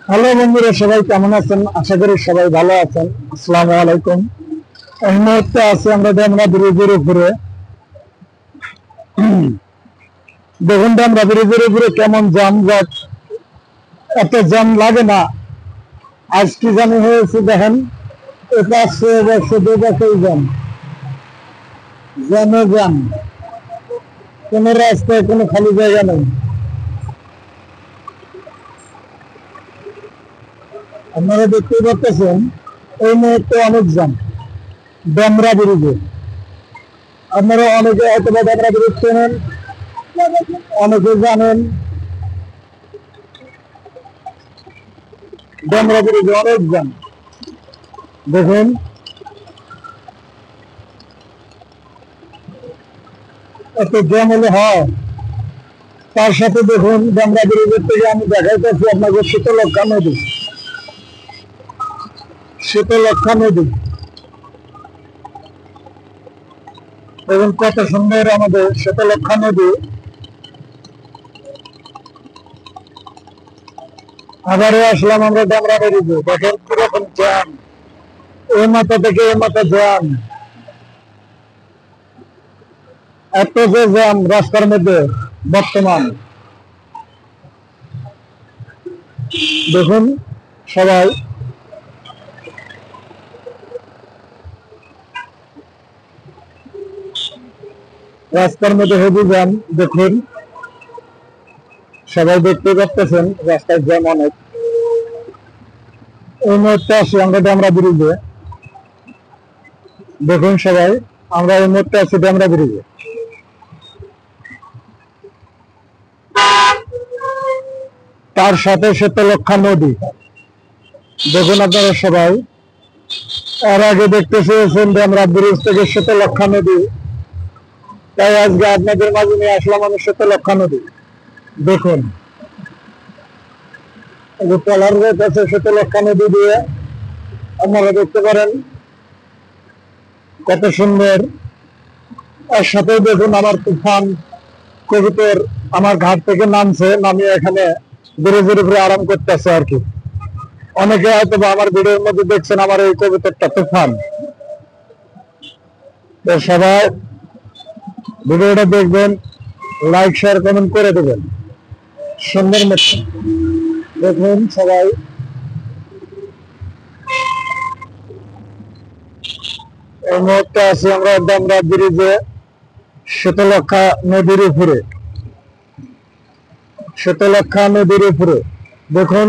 Hello বন্ধুরা, সবাই কেমন আছেন? আশা করি সবাই ভালো আছেন। আসসালামু আলাইকুম। এই মুহূর্তে আছি আমরা ডেমরা ব্রিজের উপরে। দেখুন ডেমরা ব্রিজের উপরে কেমন যানজট, এত জ্যাম লাগে না। আজ কি জানি হয়েছে দেখেন, এপাশে এপাশে দুপাশেই জ্যাম, জ্যামে জ্যাম, কোনো রাস্তায় কোনো খালি জায়গা নেই। আপনারা দেখতে পাচ্ছেন এই মুহূর্তে অনেক জ্যাম ডেমরা ব্রিজে। আপনারা অনেকে হয়তো বা ডেমরা ব্রিজ চেনেন, অনেকে জানেন ডেমরা ব্রিজে অনেক জ্যাম। দেখুন এত জ্যাম হলে হয়। তার সাথে দেখুন ডেমরা ব্রিজের থেকে আমি দেখাইতেছি আপনাকে শীতলক্ষা নদী। শীতলক্ষা নদী এবং কত সুন্দর আমাদের শীতলক্ষা নদী। আবারও আসলাম আমরা ডেমরা ব্রিজে, দেখেন কিরকম জ্যাম, এই মাথা থেকে এই মাথা জ্যাম। এত যে জ্যাম রাস্তার মধ্যে বর্তমান, দেখুন সবাই। রাস্তার মধ্যে হেভি জ্যাম, দেখুন সবাই দেখতে পাচ্ছেন রাস্তার জ্যাম অনেক। এই মুহূর্তে আসি আমরা ডেমরা ব্রিজে, দেখুন সবাই আমরা এই মুহূর্তে আছি ডেমরা ব্রিজে। তার সাথে শীতলক্ষা নদী, দেখুন আপনারা সবাই। এর আগে দেখতে চেয়েছেন ডেমরা ব্রিজ থেকে শীতলক্ষা নদী, তাই আজকে আপনাদের মাঝে নিয়ে আসলাম আমি শীতলক্ষা নদী। দেখুন ট্রলার রয়েছে শীতলক্ষা নদী দিয়ে, আপনারা দেখতে পারেন কত সুন্দর। এর সাথে দেখুন আমার তুফান কবুতর আমার ঘাট থেকে নামছে, নামিয়ে এখানে ব্রিজের উপরে আরাম করতেছে আর কি। অনেকে হয়তো আমার ভিডিওর মধ্যে দেখছেন আমার এই কবুতরটা তুফান। তো সবাই ভিডিওটা দেখবেন, লাইক শেয়ার কমেন্ট করে দেবেন সুন্দর মতো। দেখুন সবাই এই মুহূর্তে আছি আমরা ডেমরা ব্রিজে শীতলক্ষা নদীর উপরে। শীতলক্ষা নদীর উপরে দেখুন